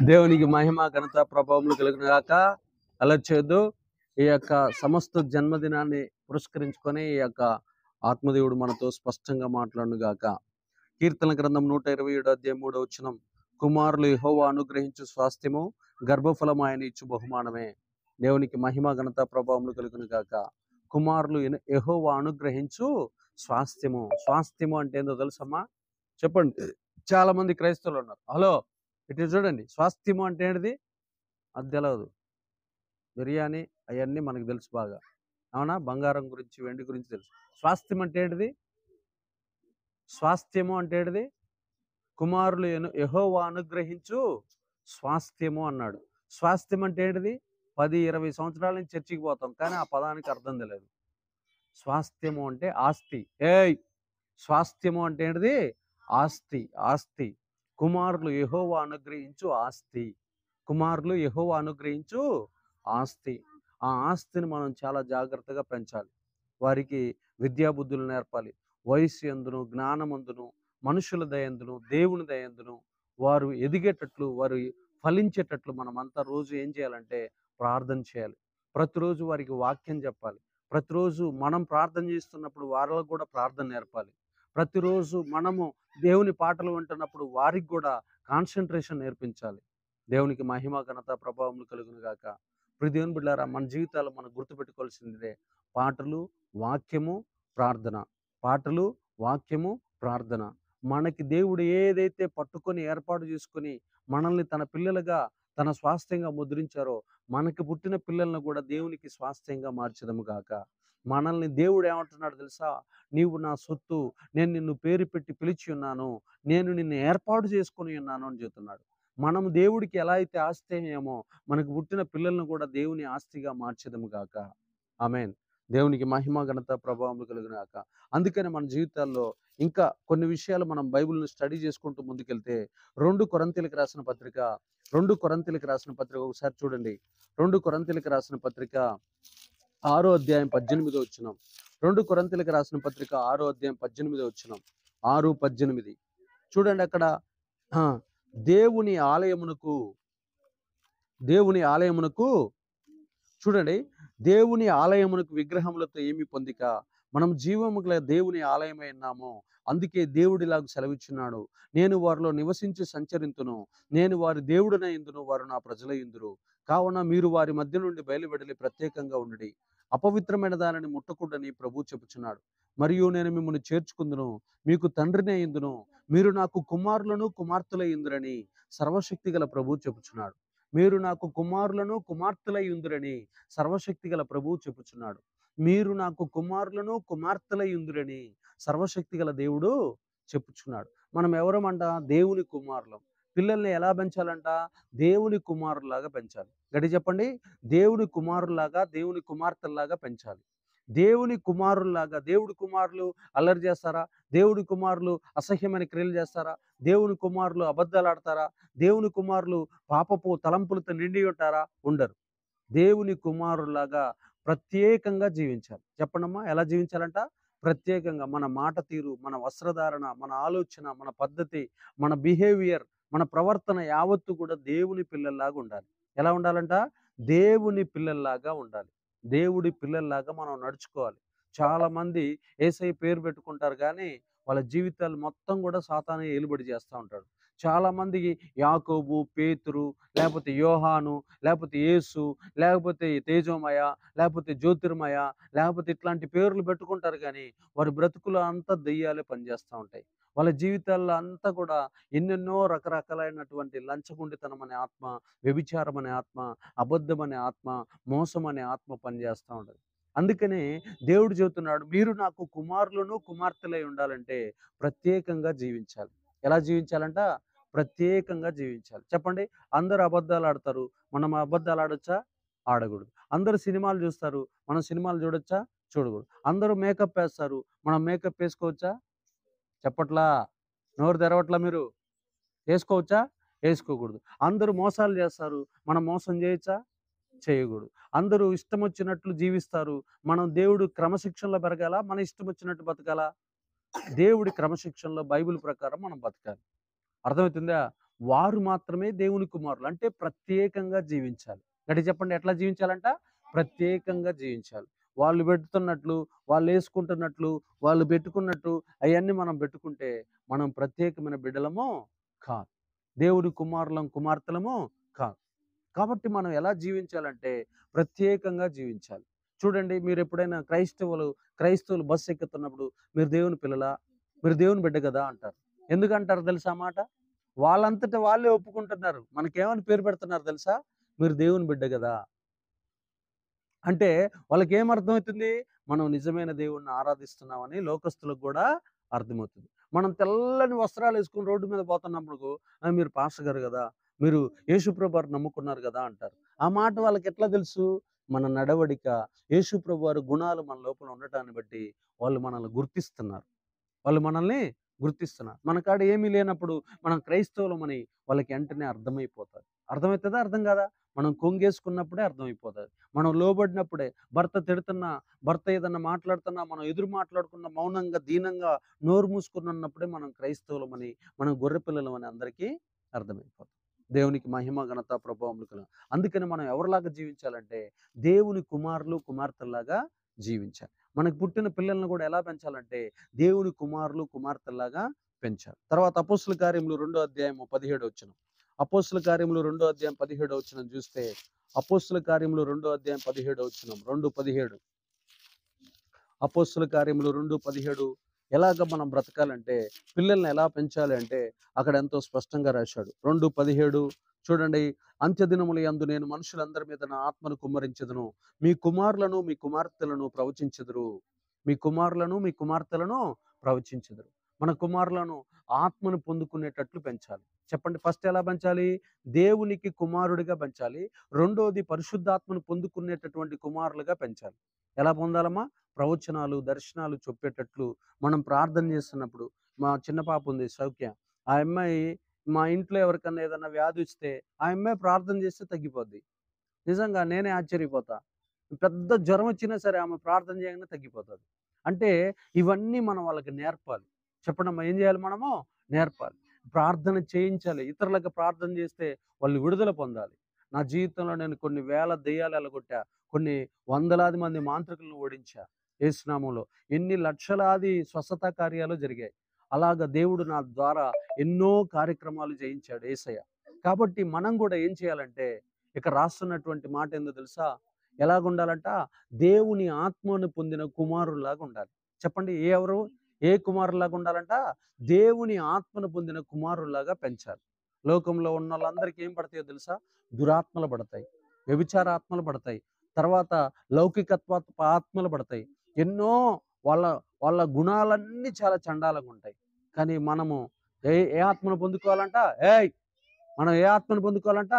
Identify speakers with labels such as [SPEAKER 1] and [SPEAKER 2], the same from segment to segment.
[SPEAKER 1] దేవునికి మహిమ ఘనత ప్రభావములు కలుగును గాక. అలా చేయొద్దు. ఈ యొక్క సమస్త జన్మదినాన్ని పురస్కరించుకొని ఈ యొక్క ఆత్మదేవుడు మనతో స్పష్టంగా మాట్లాడును గాక. కీర్తన గ్రంథం 127 అధ్యాయం 3వ వచనం, కుమారులు యెహోవా అనుగ్రహించు స్వాస్థ్యము, గర్భఫలము ఆయన ఇచ్చు బహుమానమే. దేవునికి మహిమ ఘనత ప్రభావములు కలుగును గాక. కుమారులు యెహోవా అనుగ్రహించు స్వాస్థ్యము. స్వాస్థ్యము అంటే ఏందో తెలుసమ్మా? చెప్పండి. చాలా మంది క్రైస్తవులు ఉన్నారు. హలో, ఇటు చూడండి. స్వాస్థ్యము అంటే ఏంటిది? అది తెలియదు. బిర్యానీ అవన్నీ మనకు తెలుసు బాగా, అవునా? బంగారం గురించి, వెండి గురించి తెలుసు. స్వాస్థ్యం అంటే ఏంటిది? స్వాస్థ్యము అంటే ఏంటిది? కుమారులు యెహోవా అనుగ్రహించు స్వాస్థ్యము అన్నాడు. స్వాస్థ్యం అంటే ఏంటిది? 10-20 సంవత్సరాల నుంచి చర్చికి పోతాం, కానీ ఆ పదానికి అర్థం తెలియదు. స్వాస్థ్యము అంటే ఆస్తి. స్వాస్థ్యము అంటే ఏంటిది? ఆస్తి. ఆస్తి. కుమారులు యెహోవా అనుగ్రహించు ఆస్తి. కుమారులు యెహోవా అనుగ్రహించు ఆస్తి. ఆ ఆస్తిని మనం చాలా జాగ్రత్తగా పెంచాలి. వారికి విద్యాబుద్ధులు నేర్పాలి. వయస్సు యందును, జ్ఞానమందును, మనుషుల దయందును, దేవుని దయందును వారు ఎదిగేటట్లు, వారు ఫలించేటట్లు మనమంతా రోజు ఏం చేయాలంటే ప్రార్థన చేయాలి. ప్రతిరోజు వారికి వాక్యం చెప్పాలి. ప్రతిరోజు మనం ప్రార్థన చేస్తున్నప్పుడు వాళ్ళకు కూడా ప్రార్థన నేర్పాలి. ప్రతిరోజు మనము దేవుని పాటలు వింటున్నప్పుడు వారికి కూడా కాన్సన్ట్రేషన్ నేర్పించాలి. దేవునికి మహిమ ఘనత ప్రభావములు కలుగును గాక. ప్రియ దేవుని బిడ్డలారా, మన జీవితాలు మనం గుర్తుపెట్టుకోవాల్సిందే పాటలు, వాక్యము, ప్రార్థన. పాటలు, వాక్యము, ప్రార్థన. మనకి దేవుడు ఏదైతే పట్టుకొని ఏర్పాటు చేసుకొని మనల్ని తన పిల్లలుగా, తన స్వాస్థ్యంగా ముద్రించారో, మనకి పుట్టిన పిల్లలను కూడా దేవునికి స్వాస్థ్యంగా మార్చదము గాక. మనల్ని దేవుడు ఏమంటున్నాడు తెలుసా? నీవు నా సొత్తు, నేను నిన్ను పేరు పెట్టి పిలిచి ఉన్నాను, నేను నిన్ను ఏర్పాటు చేసుకొని ఉన్నాను అని చెప్తున్నాడు. మనం దేవుడికి ఎలా అయితే ఆస్తిమేమో, మనకు పుట్టిన పిల్లలను కూడా దేవుని ఆస్తిగా మార్చదము గాక. ఆమేన్. దేవునికి మహిమ ఘనత ప్రభావములు కలుగును గాక. అందుకని మన జీవితాల్లో ఇంకా కొన్ని విషయాలు మనం బైబిల్‌ని స్టడీ చేసుకుంటూ ముందుకెళ్తే 2 కొరింథీయులకు రాసిన పత్రిక ఒకసారి చూడండి. 2 కొరింథీయులకు రాసిన పత్రిక 6వ అధ్యాయం 18వ వచనం. 2 కొరింథీయులకు రాసిన పత్రిక 6వ అధ్యాయం 18వ వచనం. 6:18 చూడండి అక్కడ. ఆ, దేవుని ఆలయమునకు చూడండి, దేవుని ఆలయమునకు విగ్రహములతో ఏమి పొందిక, మనం జీవము గల దేవుని ఆలయమై ఉన్నాము. అందుకే దేవుడిలాగా సెలవిచ్చున్నాడు, నేను వారిలో నివసించి సంచరింతును, నేను వారి దేవుడనై ఇందును, వారు నా ప్రజలై ఇందురు. కావున మీరు వారి మధ్య నుండి బయలువెడలి ప్రత్యేకంగా ఉండుడి, అపవిత్రమైన దానిని ముట్టకూడని ప్రభు చెప్పుచున్నాడు. మరియు నేను మిమ్మల్ని చేర్చుకుందును, మీకు తండ్రిని అయిందును, మీరు నాకు కుమారులను కుమార్తెలై ఇందురని సర్వశక్తి గల ప్రభు చెప్పుచున్నాడు. మీరు నాకు కుమారులను కుమార్తెలై ఉందురని సర్వశక్తి గల ప్రభువు చెప్పుచున్నాడు. మీరు నాకు కుమారులను కుమార్తెలై ఉందురని సర్వశక్తి గల దేవుడు చెప్పుచున్నాడు. మనం ఎవరమంట? దేవుని కుమారులం. పిల్లల్ని ఎలా పెంచాలంట? దేవుని కుమారులాగా పెంచాలి. గట్టి చెప్పండి. దేవుని కుమారులాగా, దేవుని కుమార్తెలాగా పెంచాలి. దేవుని కుమారుల్లాగా. దేవుడి కుమారులు అల్లరి చేస్తారా? దేవుడి కుమారులు అసహ్యమైన క్రియలు చేస్తారా? దేవుని కుమారులు అబద్ధాలు ఆడతారా? దేవుని కుమారులు పాపపు తలంపులతో నిండి ఉంటారా? ఉండరు. దేవుని కుమారులాగా ప్రత్యేకంగా జీవించాలి. చెప్పండమ్మా, ఎలా జీవించాలంట? ప్రత్యేకంగా. మన మాట తీరు, మన వస్త్రధారణ, మన ఆలోచన, మన పద్ధతి, మన బిహేవియర్, మన ప్రవర్తన యావత్తు కూడా దేవుని పిల్లల్లాగా ఉండాలి. ఎలా ఉండాలంట? దేవుని పిల్లల్లాగా ఉండాలి. దేవుడి పిల్లల్లాగా మనం నడుచుకోవాలి. చాలా మంది యేసయ్య పేరు పెట్టుకుంటారు, కానీ వాళ్ళ జీవితాలు మొత్తం కూడా సాతానే ఏలుబడి చేస్తూ ఉంటాడు. చాలా మందికి యాకోబు, పేతురు, లేకపోతే యోహాను, లేకపోతే యేసు, లేకపోతే తేజోమయ, లేకపోతే జ్యోతిర్మయ, లేకపోతే ఇట్లాంటి పేర్లు పెట్టుకుంటారు, కానీ వారి బ్రతుకులు అంతా దెయ్యాలే పనిచేస్తూ ఉంటాయి. వాళ్ళ జీవితాల్లో అంతా కూడా ఎన్నెన్నో రకరకాలైనటువంటి లంచగొండితనం అనే ఆత్మ, వ్యభిచారం అనే ఆత్మ, అబద్ధం అనే ఆత్మ, మోసం అనే ఆత్మ పనిచేస్తూ ఉంటుంది. అందుకనే దేవుడు చెబుతున్నాడు, మీరు నాకు కుమారులను కుమార్తెలై ఉండాలంటే ప్రత్యేకంగా జీవించాలి. ఎలా జీవించాలంట? ప్రత్యేకంగా జీవించాలి. చెప్పండి. అందరూ అబద్ధాలు ఆడతారు, మనం అబద్ధాలు ఆడొచ్చా? ఆడకూడదు. అందరూ సినిమాలు చూస్తారు, మనం సినిమాలు చూడొచ్చా? చూడకూడదు. అందరూ మేకప్ వేస్తారు, మనం మేకప్ వేసుకోవచ్చా? చెప్పట్లా? నోరు తెరవట్లా మీరు? వేసుకోవచ్చా? వేసుకోకూడదు. అందరూ మోసాలు చేస్తారు, మనం మోసం చేయొచ్చా? చేయకూడదు. అందరూ ఇష్టం వచ్చినట్లు జీవిస్తారు, మనం దేవుడు క్రమశిక్షణలో పెరగాల, మన ఇష్టం వచ్చినట్టు బతకాలా? దేవుడి క్రమశిక్షణలో బైబిల్ ప్రకారం మనం బతకాలి. అర్థమవుతుందా? వారు మాత్రమే దేవుని కుమారులు. అంటే ప్రత్యేకంగా జీవించాలి. గట్టిగా చెప్పండి, ఎట్లా జీవించాలంట? ప్రత్యేకంగా జీవించాలి. వాళ్ళు పెడుతున్నట్లు, వాళ్ళేసుకుంటున్నట్లు, వాళ్ళు పెట్టుకున్నట్టు అయన్నీ మనం పెట్టుకుంటే మనం ప్రత్యేకమైన బిడ్డలము కాదు. దేవుడి కుమారులం, కుమార్తెలము కాదు. కాబట్టి మనం ఎలా జీవించాలంటే ప్రత్యేకంగా జీవించాలి. చూడండి, మీరెప్పుడైనా క్రైస్తవులు బస్సు ఎక్కుతున్నప్పుడు మీరు దేవుని పిల్లలా? మీరు దేవుని బిడ్డ గదా అంటారు. ఎందుకంటారో తెలుసా ఆ మాట? వాళ్ళంతట వాళ్ళే ఒప్పుకుంటున్నారు. మనకేమని పేరు పెడుతున్నారు తెలుసా? మీరు దేవుని బిడ్డ గదా! అంటే వాళ్ళకేం అర్థమవుతుంది? మనం నిజమైన దేవుడిని ఆరాధిస్తున్నామని లోకస్తులకు గూడా అర్థమవుతుంది. మనం తెల్లని వస్త్రాలేసుకొని రోడ్డు మీద పోతున్నప్పుడు మీరు పాస్టర్ గారు గదా! మీరు యేసుప్రభు వారిని నమ్ముకున్నారు గదా! అంటారు. ఆ మాట వాళ్ళకెట్లా తెలుసు? మన నడవడిక, యేసుప్రభు వారి గుణాలు మన లోపల ఉండటాన్ని బట్టి వాళ్ళు మనల్ని గుర్తిస్తున్నారు. వాళ్ళు మనల్ని గుర్తిస్తున్నారు. మన కాడ ఏమీ లేనప్పుడు మనం క్రైస్తవులమని వాళ్ళకి వెంటనే అర్థమైపోతది. అర్థమైతదా? అర్థం కాదా? మనం కొంగేసుకున్నప్పుడే అర్థమైపోతది. మనం లోబడినప్పుడే, భర్త తిడుతున్నా, భర్త ఏదన్నా మాట్లాడుతున్నా, మనం ఎదురు మాట్లాడకుండా మౌనంగా, దీనంగా నోరు మూసుకొని ఉన్నప్పుడే మనం క్రైస్తవులమని, మనం గొర్రె పిల్లలమని అందరికీ అర్థమైపోతుంది. దేవునికి మహిమ, ఘనత, ప్రభావములు కలుగును. అందుకని మనం ఎవరిలాగా జీవించాలంటే దేవుని కుమారులు, కుమార్తెల్లాగా జీవించాలి. మనకు పుట్టిన పిల్లల్ని కూడా ఎలా పెంచాలంటే దేవుని కుమారులు, కుమార్తెల్లాగా పెంచాలి. తర్వాత అపోస్తుల కార్యములు 2వ అధ్యాయము 17వ వచనం. అపోస్తుల కార్యములు 2వ అధ్యాయం 17వ వచనం చూస్తే, అపోస్తుల కార్యములు 2వ అధ్యాయం 17వ వచనం, 2:17. అపోస్తుల కార్యములు 2:17 ఎలాగ మనం బ్రతకాలంటే, పిల్లల్ని ఎలా పెంచాలి అంటే అక్కడ ఎంతో స్పష్టంగా రాశాడు. 2:17 చూడండి. అంత్యదినముల యందు నేను మనుషులందరి మీద నా ఆత్మను కుమ్మరించెదను. మీ కుమారులను, మీ కుమార్తెలను ప్రవచించెదరు. మీ కుమారులను, మీ కుమార్తెలను ప్రవచించెదరు. మన కుమారులను ఆత్మను పొందుకునేటట్లు పెంచాలి. చెప్పండి, ఫస్ట్ ఎలా పెంచాలి? దేవునికి కుమారుడిగా పెంచాలి. రెండోది పరిశుద్ధాత్మను పొందుకునేటటువంటి కుమారులుగా పెంచాలి. ఎలా పొందాలమ్మా? ప్రవచనాలు, దర్శనాలు చెప్పేటట్లు మనం ప్రార్థన చేస్తున్నప్పుడు, మా చిన్న పాప ఉంది సౌఖ్య. ఆ అమ్మాయి మా ఇంట్లో ఎవరికన్నా ఏదన్నా వ్యాధి వస్తే ఆ అమ్మాయి ప్రార్థన చేస్తే తగ్గిపోద్ది. నిజంగా నేనే ఆశ్చర్యపోతా. పెద్ద జ్వరం వచ్చినా సరే ఆమె ప్రార్థన చేయగానే తగ్గిపోతది. అంటే ఇవన్నీ మనం వాళ్ళకి నేర్పాలి. చెప్పండమ్మా, ఏం చేయాలి మనము? నేర్పాలి. ప్రార్థన చేయించాలి. ఇతరులకు ప్రార్థన చేస్తే వాళ్ళు విడుదల పొందాలి. నా జీవితంలో నేను కొన్ని వేల దెయ్యాలు ఎల్లగొట్టా. కొన్ని వందలాది మంది మాంత్రికులను ఓడించా యేసు నామంలో. ఎన్ని లక్షలాది స్వస్థత కార్యాలు జరిగాయి. అలాగా దేవుడు నా ద్వారా ఎన్నో కార్యక్రమాలు చేయించాడు యేసయ్య. కాబట్టి మనం కూడా ఏం చేయాలంటే, ఇక్కడ రాస్తున్నటువంటి మాట ఏందో తెలుసా? ఎలాగుండాలంట? దేవుని ఆత్మను పొందిన కుమారుల్లాగా ఉండాలి. చెప్పండి, ఏ కుమారుల్లాగా ఉండాలంట? దేవుని ఆత్మను పొందిన కుమారుల్లాగా పెంచాలి. లోకంలో ఉన్నోళ్ళందరికీ ఏం పడతాయో తెలుసా? దురాత్మలు పడతాయి. వ్యభిచార ఆత్మలు పడతాయి. తర్వాత లౌకికత్వ ఆత్మలు పడతాయి. ఎన్నో వాళ్ళ వాళ్ళ గుణాలన్నీ చాలా చండాలంగా ఉంటాయి. కానీ మనము ఏ ఏ ఆత్మను పొందుకోవాలంట? ఏయ్! మనం ఏ ఆత్మను పొందుకోవాలంట?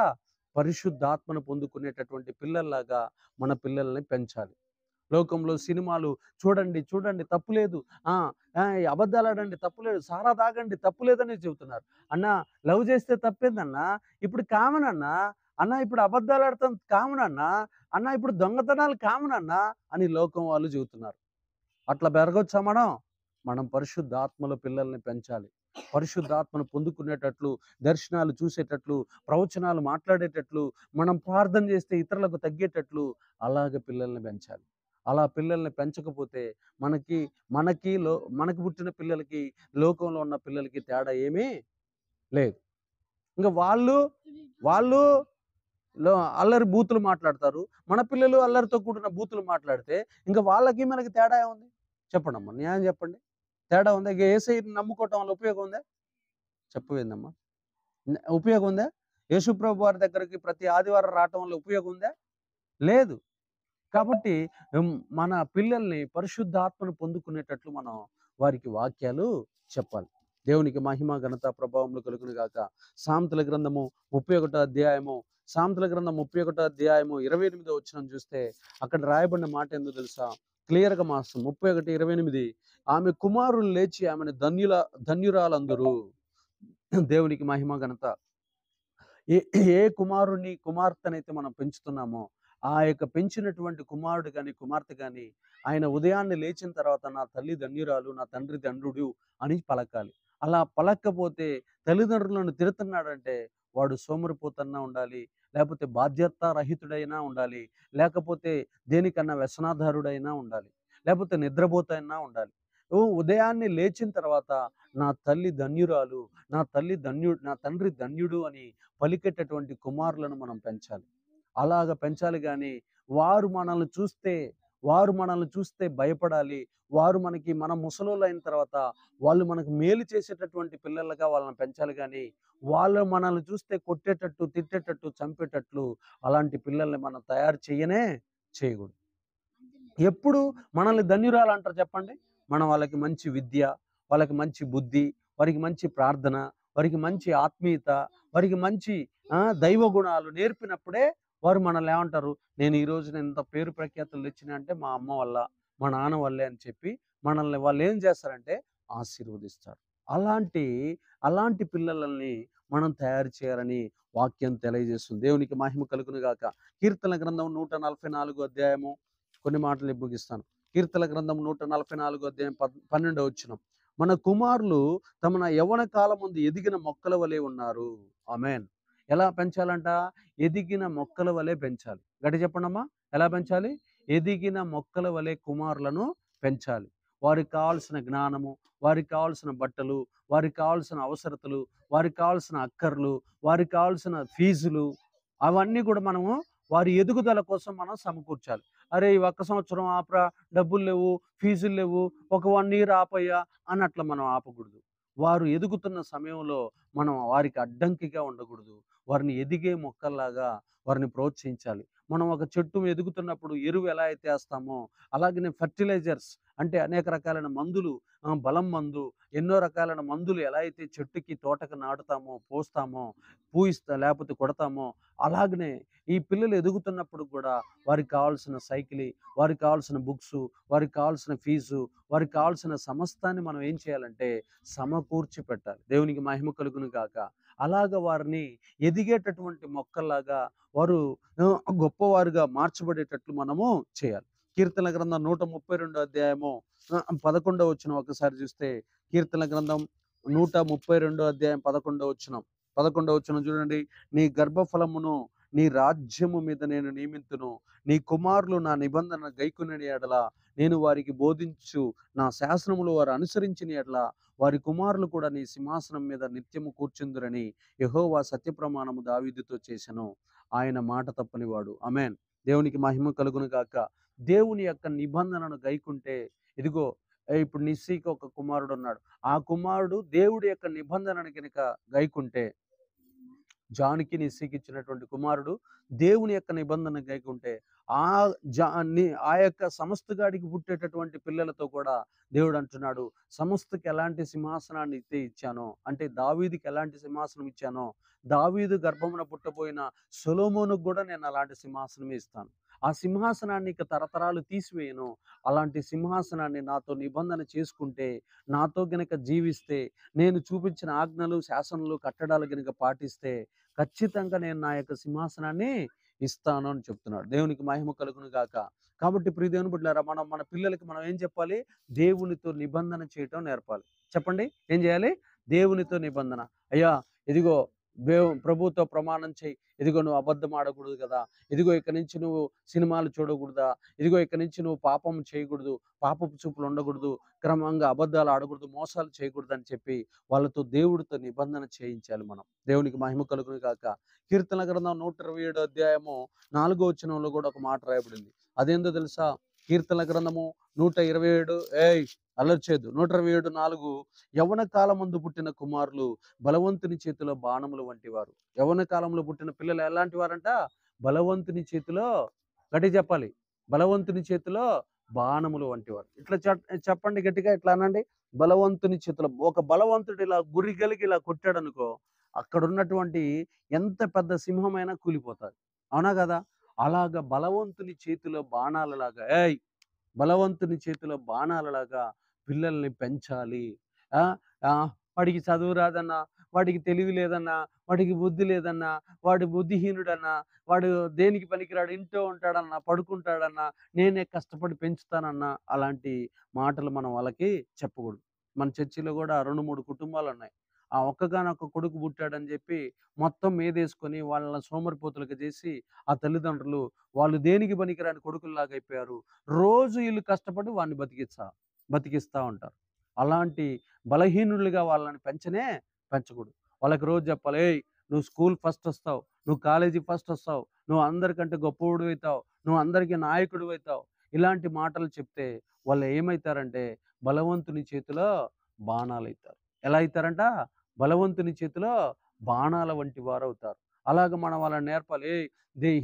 [SPEAKER 1] పరిశుద్ధాత్మను పొందుకునేటటువంటి పిల్లల్లాగా మన పిల్లల్ని పెంచాలి. లోకంలో సినిమాలు చూడండి, చూడండి తప్పులేదు. ఆ! అబద్ధాలాడండి తప్పులేదు. సారా తాగండి తప్పులేదని చెబుతున్నారు. అన్నా, లవ్ చేస్తే తప్పేందన్నా? ఇప్పుడు కామన్ అన్నా. అన్నా, ఇప్పుడు అబద్ధాలాడటం కామన్ అన్నా. అన్నా, ఇప్పుడు దొంగతనాలు కామన్ అన్నా అని లోకం వాళ్ళు చెబుతున్నారు. అట్లా పెరగొచ్చా మనం? మనం పరిశుద్ధాత్మలో పిల్లల్ని పెంచాలి. పరిశుద్ధాత్మను పొందుకునేటట్లు, దర్శనాలు చూసేటట్లు, ప్రవచనాలు మాట్లాడేటట్లు, మనం ప్రార్థన చేస్తే ఇతరులకు తగ్గేటట్లు అలాగ పిల్లల్ని పెంచాలి. అలా పిల్లల్ని పెంచకపోతే మనకి మనకి లో మనకు పుట్టిన పిల్లలకి, లోకంలో ఉన్న పిల్లలకి తేడా ఏమీ లేదు. ఇంక వాళ్ళు లో అల్లరి బూతులు మాట్లాడతారు. మన పిల్లలు అల్లరితో కూడిన బూతులు మాట్లాడితే ఇంక వాళ్ళకి మనకి తేడా ఏముంది? చెప్పండమ్మా, న్యాయం చెప్పండి. తేడా ఉందా? ఇక యేసయ్యని నమ్ముకోవటం వల్ల ఉపయోగం ఉందా? చెప్పవేందమ్మా? ఉపయోగం ఉందా? యేసుప్రభు వారి దగ్గరికి ప్రతి ఆదివారం రావటం వల్ల ఉపయోగం ఉందా? లేదు. కాబట్టి మన పిల్లల్ని పరిశుద్ధాత్మను పొందుకునేటట్లు మనం వారికి వాక్యాలు చెప్పాలి. దేవునికి మహిమ, ఘనత, ప్రభావములు కలుగును గాక. సామెతల గ్రంథము 31వ అధ్యాయము, సామెతల గ్రంథం 31వ అధ్యాయము 28వ వచనం చూస్తే అక్కడ రాయబడిన మాట ఏందో తెలుసా? క్లియర్‌గా 31:28 ఆమె కుమారులు లేచి ఆమెను ధన్యురాలందురు. దేవునికి మహిమ, ఘనత. ఏ ఏ కుమారుడిని, కుమార్తెనైతే మనం పెంచుతున్నామో ఆ యొక్క పెంచినటువంటి కుమారుడు గాని, కుమార్తె గాని ఆయన ఉదయాన్నే లేచిన తర్వాత నా తల్లి ధన్యురాలు, నా తండ్రి ధన్యుడు అని పలకాలి. అలా పలక్కపోతే తల్లిదండ్రులను తిడుతున్నాడంటే వాడు సోమరిపోతన్నా ఉండాలి, లేకపోతే బాధ్యతారహితుడైనా ఉండాలి, లేకపోతే దేనికన్నా వ్యసనాధారుడైనా ఉండాలి, లేకపోతే నిద్రపోతైనా ఉండాలి. ఉదయాన్నే లేచిన తర్వాత నా తల్లి ధన్యురాలు, నా తండ్రి ధన్యుడు అని పలికేటటువంటి కుమారులను మనం పెంచాలి. అలాగ పెంచాలి గాని వారు మనల్ని చూస్తే వారు మనల్ని చూస్తే భయపడాలి. మనం ముసలోళ్ళయిన తర్వాత వాళ్ళు మనకు మేలు చేసేటటువంటి పిల్లలుగా వాళ్ళని పెంచాలి గాని, వాళ్ళు మనల్ని చూస్తే కొట్టేటట్టు, తిట్టేటట్టు, చంపేటట్లు అలాంటి పిల్లల్ని మనం తయారు చేయకూడదు. ఎప్పుడు మనల్ని ధన్యురాలంటారు చెప్పండి? మనం వాళ్ళకి మంచి విద్య, వాళ్ళకి మంచి బుద్ధి, వారికి మంచి ప్రార్థన, వారికి మంచి ఆత్మీయత, వారికి మంచి దైవ గుణాలు నేర్పినప్పుడే వారు మనల్ని ఏమంటారు? నేను ఈ రోజున ఇంత పేరు ప్రఖ్యాతులు తెచ్చినా అంటే మా అమ్మ వల్ల, మా నాన్న వల్లే అని చెప్పి మనల్ని వాళ్ళేం చేస్తారంటే ఆశీర్వదిస్తారు. అలాంటి, అలాంటి పిల్లలని మనం తయారు చేయాలని వాక్యం తెలియజేస్తుంది. దేవునికి మహిమ కలుగును గాక. కీర్తనల గ్రంథం 144 అధ్యాయము కొన్ని మాటలు ముగిస్తాను. కీర్తనల గ్రంథం 144 అధ్యాయం 12వ వచనం. మన కుమారులు తమ యవ్వన కాలమందు ఎదిగిన మొక్కల వలె ఉన్నారు. ఆమేన్. ఎలా పెంచాలంట? ఎదిగిన మొక్కల వలె పెంచాలి. గట్టిగా చెప్పండమ్మా. ఎలా పెంచాలి? ఎదిగిన మొక్కల వలె కుమారులను పెంచాలి. వారికి కావాల్సిన జ్ఞానము, వారికి కావాల్సిన బట్టలు, వారికి కావాల్సిన అవసరతలు, వారికి కావాల్సిన అక్కర్లు, వారికి కావాల్సిన ఫీజులు అవన్నీ కూడా మనము వారి ఎదుగుదల కోసం మనం సమకూర్చాలి. అరే! ఈ ఒక్క సంవత్సరం ఆపరా, డబ్బులు లేవు, ఫీజులు లేవు, ఒక 1 ఇయర్ ఆపయ్యా అని అట్లా మనం ఆపకూడదు. వారు ఎదుగుతున్న సమయంలో మనం వారికి అడ్డంకిగా ఉండకూడదు. వారిని ఎదిగే మొక్కల్లాగా వారిని ప్రోత్సహించాలి. మనం ఒక చెట్టు ఎదుగుతున్నప్పుడు ఎరువు ఎలా అయితే ఏస్తామో, అలాగనే ఫెర్టిలైజర్స్ అంటే అనేక రకాలైన మందులు, బలం మందు, ఎన్నో రకాలైన మందులు ఎలా అయితే చెట్టుకి, తోటకి నాటుతామో, పోస్తామో, లేకపోతే కొడతామో, అలాగనే ఈ పిల్లలు ఎదుగుతున్నప్పుడు కూడా వారికి కావాల్సిన సైకిలి, వారికి కావాల్సిన బుక్సు, వారికి కావాల్సిన ఫీజు, వారికి కావాల్సిన సమస్తాన్ని మనం ఏం చేయాలంటే సమకూర్చి పెట్టాలి. దేవునికి మహిమ కలుగును గాక. అలాగ వారిని ఎదిగేటటువంటి మొక్కల్లాగా వారు గొప్పవారుగా మార్చబడేటట్లు మనము చేయాలి. కీర్తన గ్రంథం 132 అధ్యాయము 11వ వచనం ఒకసారి చూస్తే, కీర్తన గ్రంథం 132 అధ్యాయం 11వ వచనం చూడండి. నీ గర్భఫలమును నీ రాజ్యము మీద నేను నియమింతును. నీ కుమారులు నా నిబంధన గైకొనిన యెడల నేను వారికి బోధించు నా శాసనములు వారు అనుసరించిన యెడల వారి కుమారులు కూడా నీ సింహాసనం మీద నిత్యము కూర్చుందురని యెహోవా సత్యప్రమాణము దావీదుతో చేసెను. ఆయన మాట తప్పనివాడు. ఆమేన్. దేవునికి మహిమ కలుగును గాక. దేవుని యొక్క నిబంధనను గైకుంటే ఇదిగో ఇప్పుడు నిస్సీకి ఒక కుమారుడు ఉన్నాడు. ఆ కుమారుడు దేవుడి యొక్క నిబంధనను గనుక గైకుంటే, జానికి నిస్సీకి ఇచ్చినటువంటి కుమారుడు దేవుని యొక్క నిబంధన గైకుంటే ఆ ఆ యొక్క సమస్తగాడికి పుట్టేటటువంటి పిల్లలతో కూడా దేవుడు అంటున్నాడు, సమస్తకి ఎలాంటి సింహాసనాన్ని అయితే ఇచ్చానో, అంటే దావీదుకి ఎలాంటి సింహాసనం ఇచ్చానో, దావీదు గర్భమున పుట్టబోయిన సొలొమోనుకు కూడా నేను అలాంటి సింహాసనమే ఇస్తాను. ఆ సింహాసనాన్ని ఇక తరతరాలు తీసివేయను. అలాంటి సింహాసనాన్ని నాతో నిబంధన చేసుకుంటే, నాతో గనక జీవిస్తే, నేను చూపించిన ఆజ్ఞలు, శాసనాలు, కట్టడాలు గనక పాటిస్తే ఖచ్చితంగా నేను నా యొక్క సింహాసనాన్ని ఇస్తాను అని చెప్తున్నాడు. దేవునికి మహిమ కలుగును గాక. కాబట్టి ప్రియ దేవుని బిడ్డలారా, మనం మన పిల్లలకి మనం ఏం చెప్పాలి? దేవునితో నిబంధన చేయటం నేర్పాలి. చెప్పండి. ఏం చేయాలి? దేవునితో నిబంధన. అయ్యా ఇదిగో ప్రభువుతో ప్రమాణం చేయి. ఇదిగో నువ్వు అబద్ధం ఆడకూడదు కదా! ఇదిగో ఇక నుంచి నువ్వు సినిమాలు చూడకూడదా? ఇదిగో ఇక నుంచి నువ్వు పాపం చేయకూడదు. పాపపు చూపులు ఉండకూడదు. క్రమంగా అబద్ధాలు ఆడకూడదు. మోసాలు చేయకూడదు అని చెప్పి వాళ్ళతో దేవుడితో నిబంధన చేయించాలి మనం. దేవునికి మహిమ కలుగును గాక. కీర్తన గ్రంథం 127 అధ్యాయము 4వ వచనంలో కూడా ఒక మాట రాయబడింది. అదేందో తెలుసా? కీర్తన గ్రంథము 127 అల్లరి చేయొద్దు. 127:4 యవ్వన కాలమందు పుట్టిన కుమారులు బలవంతుని చేతిలో బాణములు వంటివారు. యవ్వన కాలంలో పుట్టిన పిల్లలు ఎలాంటి వారంట? బలవంతుని చేతిలో, గట్టిగా చెప్పాలి, బలవంతుని చేతిలో బాణములు వంటివారు. ఇట్లా చెప్పండి గట్టిగా, ఇట్లా అనండి. బలవంతుని చేతిలో, ఒక బలవంతుడు ఇలా గురి కలిగి ఇలా కొట్టాడనుకో, అక్కడ ఉన్నటువంటి ఎంత పెద్ద సింహమైనా కూలిపోతాది. అవునా కదా? అలాగా బలవంతుని చేతిలో బాణాలలాగా బలవంతుని చేతిలో బాణాలలాగా పిల్లల్ని పెంచాలి. ఆ! వాడికి చదువు రాదన్నా, వాడికి తెలివి లేదన్నా, వాడికి బుద్ధి లేదన్నా, వాడు బుద్ధిహీనుడన్నా, వాడు దేనికి పనికిరాడు, ఇంట్లో ఉంటాడన్నా, పడుకుంటాడన్నా, నేనే కష్టపడి పెంచుతానన్నా, అలాంటి మాటలు మనం వాళ్ళకి చెప్పకూడదు. మన చర్చిలో కూడా 2, 3 కుటుంబాలు ఉన్నాయి. ఆ ఒక్కగానొక్క కొడుకు పుట్టాడని చెప్పి మొత్తం మీదేసుకొని వాళ్ళని సోమరిపోతులుగా చేసి ఆ తల్లిదండ్రులు వాళ్ళు దేనికి పనికిరాని కొడుకుల్లాగా అయిపోయారు. రోజు ఈళ్ళు కష్టపడి వాడిని బతికిస్తా ఉంటారు. అలాంటి బలహీనులుగా వాళ్ళని పెంచకూడదు. వాళ్ళకి రోజు చెప్పాలి, "ఏయ్! నువ్వు స్కూల్ ఫస్ట్ వస్తావు. నువ్వు కాలేజీ ఫస్ట్ వస్తావు. నువ్వు అందరికంటే గొప్పోడివైతావు. నువ్వు అందరికి నాయకుడివైతావు." ఇలాంటి మాటలు చెప్తే వాళ్ళు ఏమైతారంటే బలవంతుని చేతిలో బాణాలైతారు. ఎలా అయితారంట? బలవంతుని చేతిలో బాణాల వంటి వారవుతారు. అలాగ మనం వాళ్ళని నేర్పాలి. ఏయ్!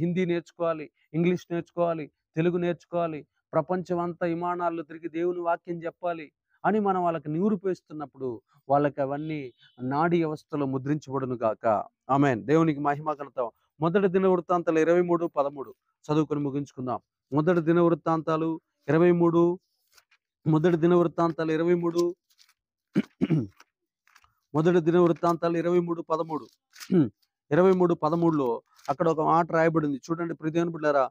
[SPEAKER 1] హిందీ నేర్చుకోవాలి, ఇంగ్లీష్ నేర్చుకోవాలి, తెలుగు నేర్చుకోవాలి, ప్రపంచం అంతా విమానాల్లో తిరిగి దేవుని వాక్యం చెప్పాలి అని మనం వాళ్ళకి నిరూపిస్తున్నప్పుడు వాళ్ళకి అవన్నీ నాడీ వ్యవస్థలో ముద్రించబడును గాక. ఆమేన్. దేవునికి మహిమ కలుగుతాం. మొదటి దినవృత్తాంతాలు 23:13 చదువుకొని ముగించుకుందాం. మొదటి దినవృత్తాంతాలు 23 మొదటి దినవృత్తాంతాలు 23 మొదటి దినవృత్తాంతాలు 23:13 23:13లో అక్కడ ఒక మాట రాయబడింది. చూడండి ప్రియ దేవుని బిడ్డలారా.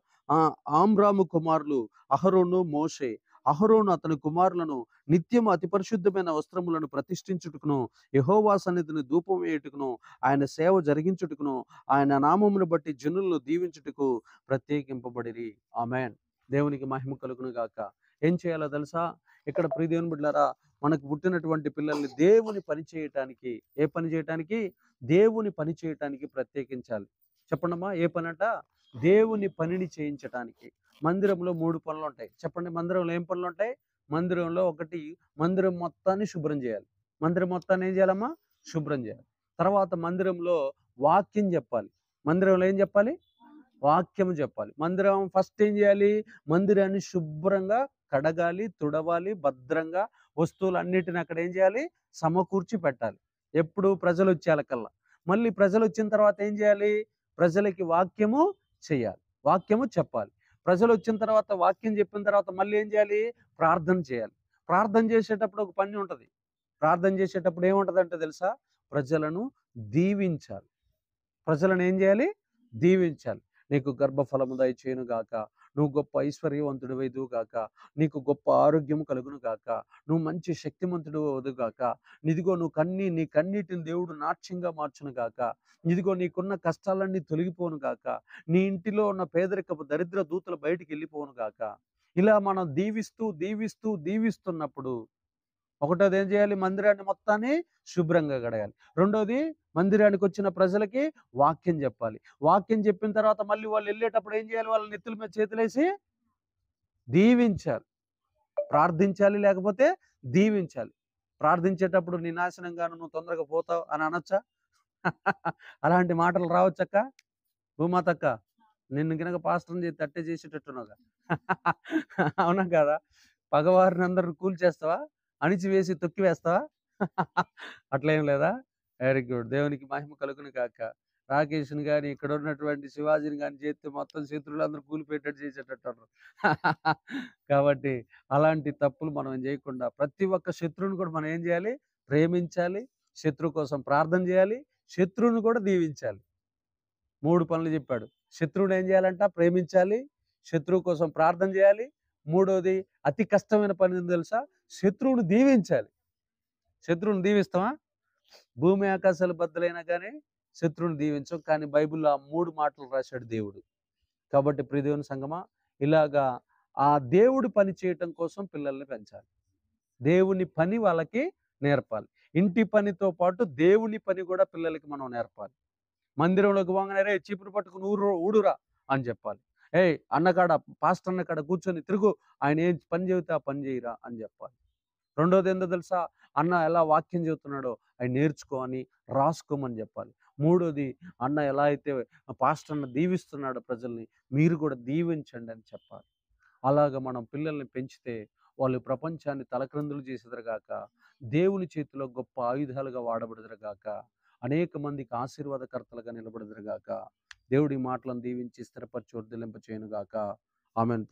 [SPEAKER 1] ఆమ్రాము కుమారులు అహరోను, మోషే. అహరోను అతని కుమారులను నిత్యము అతి పరిశుద్ధమైన వస్త్రములను ప్రతిష్ఠించుటకును, యెహోవా సన్నిధిని ధూపం వేయుటకును, ఆయన సేవ జరిగించుటకును, ఆయన నామమును బట్టి జనులను దీవించుటకు ప్రత్యేకింపబడిరి. ఆమేన్. దేవునికి మహిమ కలుగును గాక. ఏం చేయాలో తెలుసా? ఇక్కడ ప్రియ దేవుని బిడ్డలారా, మనకు పుట్టినటువంటి పిల్లల్ని దేవుని పని చేయటానికి, ఏ పని చేయటానికి? దేవుని పని చేయటానికి ప్రత్యేకించాలి. చెప్పండమ్మా, ఏ పనంట? దేవుని పనిని చేయించటానికి. మందిరంలో 3 పనులుంటాయి. చెప్పండి, మందిరంలో ఏం పనులుంటాయి? మందిరంలో ఒకటి, మందిరం మొత్తాన్ని శుభ్రం చేయాలి. మందిరం మొత్తాన్ని ఏం చేయాలమ్మా? శుభ్రం చేయాలి. తర్వాత మందిరంలో వాక్యం చెప్పాలి. మందిరంలో ఏం చెప్పాలి? వాక్యం చెప్పాలి. మందిరం ఫస్ట్ ఏం చేయాలి? మందిరాన్ని శుభ్రంగా కడగాలి, తుడవాలి, భద్రంగా వస్తువులన్నిటిని అక్కడ ఏం చేయాలి? సమకూర్చి పెట్టాలి. ఎప్పుడు? ప్రజలు వచ్చేయాలకల్లా. మళ్ళీ ప్రజలు వచ్చిన తర్వాత ఏం చేయాలి? ప్రజలకి వాక్యము చేయాలి, వాక్యము చెప్పాలి. ప్రజలు వచ్చిన తర్వాత వాక్యం చెప్పిన తర్వాత మళ్ళీ ఏం చేయాలి? ప్రార్థన చేయాలి. ప్రార్థన చేసేటప్పుడు ఒక పని ఉంటది. ప్రార్థన చేసేటప్పుడు ఏముంటదంటే తెలుసా? ప్రజలను దీవించాలి. ప్రజలను ఏం చేయాలి? దీవించాలి. నీకు గర్భఫలము దయచేయును గాక, నువ్వు గొప్ప ఐశ్వర్యవంతుడివైదువు గాక, నీకు గొప్ప ఆరోగ్యం కలుగును గాక, నువ్వు మంచి శక్తిమంతుడు అవుదు గాక, ఇదిగో నీ కన్నీటిని దేవుడు నాట్యంగా మార్చును గాక, ఇదిగో నీకున్న కష్టాలన్నీ తొలగిపోను గాక, నీ ఇంటిలో ఉన్న పేదరికపు దరిద్ర దూతలు బయటికి వెళ్ళిపోను గాక. ఇలా మనం దీవిస్తున్నప్పుడు ఒకటోది ఏం చేయాలి? మందిరాన్ని మొత్తాన్ని శుభ్రంగా కడగాలి. రెండోది, మందిరానికి వచ్చిన ప్రజలకి వాక్యం చెప్పాలి. వాక్యం చెప్పిన తర్వాత మళ్ళీ వాళ్ళు వెళ్ళేటప్పుడు ఏం చేయాలి? వాళ్ళ నెత్తుల మీద చేతులేసి దీవించాలి, ప్రార్థించాలి, లేకపోతే దీవించాలి. ప్రార్థించేటప్పుడు నీ నాశనంగాను, నువ్వు తొందరగా పోతావు అని అనొచ్చా? అలాంటి మాటలు రావచ్చక్క? భూమాతక్క, నిన్ను గినక పాస్టర్ని చేసి తట్టే చేసేటట్టున్నావుగా. అవునా కదా? పగవారిని అందరూ కూల్చేస్తావా? అణిచివేసి తొక్కివేస్తావా? అట్లా ఏం లేదా? Very good. దేవునికి మహిమ కలుగును గాక. రాకేష్‌ని గాని, ఇక్కడ ఉన్నటువంటి శివాజీని గాని చేస్తే మొత్తం శత్రువులందరూ కూలిపోయేటట్టు చేసేటట్టున్నారు. కాబట్టి అలాంటి తప్పులు మనం చేయకుండా ప్రతి ఒక్క శత్రువుని కూడా మనం ఏం చేయాలి? ప్రేమించాలి, శత్రువు కోసం ప్రార్థన చేయాలి, శత్రువుని కూడా దీవించాలి. 3 పనులు చెప్పాడు. శత్రువుని ఏం చేయాలంట? ప్రేమించాలి, శత్రువు కోసం ప్రార్థన చేయాలి. మూడోది, అతి కష్టమైన పని ఏందో తెలుసా? శత్రువుని దీవించాలి. శత్రువుని దీవిస్తామా? భూమి ఆకాశాలు బద్దలైనా కానీ శత్రువుని దీవించం. కానీ బైబిల్‌లో ఆ 3 మాటలు రాశాడు దేవుడు. కాబట్టి ప్రియ దేవుని సంగమా, ఇలాగా ఆ దేవుడి పని చేయటం కోసం పిల్లల్ని పెంచాలి. దేవుని పని వాళ్ళకి నేర్పాలి. ఇంటి పనితో పాటు దేవుని పని కూడా పిల్లలకి మనం నేర్పాలి. మందిరంలోకి పోగానే, "రేయ్! చీపురు పట్టుకుని ఊడురా" అని చెప్పాలి. "ఏయ్! పాస్టర్ అన్న కాడ కూర్చొని తిరుగు. ఆయన ఏం పని చెబితే ఆ పని చేయరా" అని చెప్పాలి. రెండోది ఏందో తెలుసా? అన్న ఎలా వాక్యం చెబుతున్నాడో అవి నేర్చుకో అని రాసుకోమని చెప్పాలి. మూడోది, అన్న ఎలా అయితే పాస్టర్ అన్న దీవిస్తున్నాడో ప్రజల్ని, మీరు కూడా దీవించండి అని చెప్పాలి. అలాగ మనం పిల్లల్ని పెంచితే వాళ్ళు ప్రపంచాన్ని తలక్రిందులు చేసేదరుగాక, దేవుని చేతిలో గొప్ప ఆయుధాలుగా వాడబడదురుగాక, అనేక మందికి ఆశీర్వాదకర్తలుగా నిలబడదురుగాక. దేవుడి మాటలను దీవించి స్థిరపరచి వర్ధిల్లింప చేయనుగాక. ఆమేన్.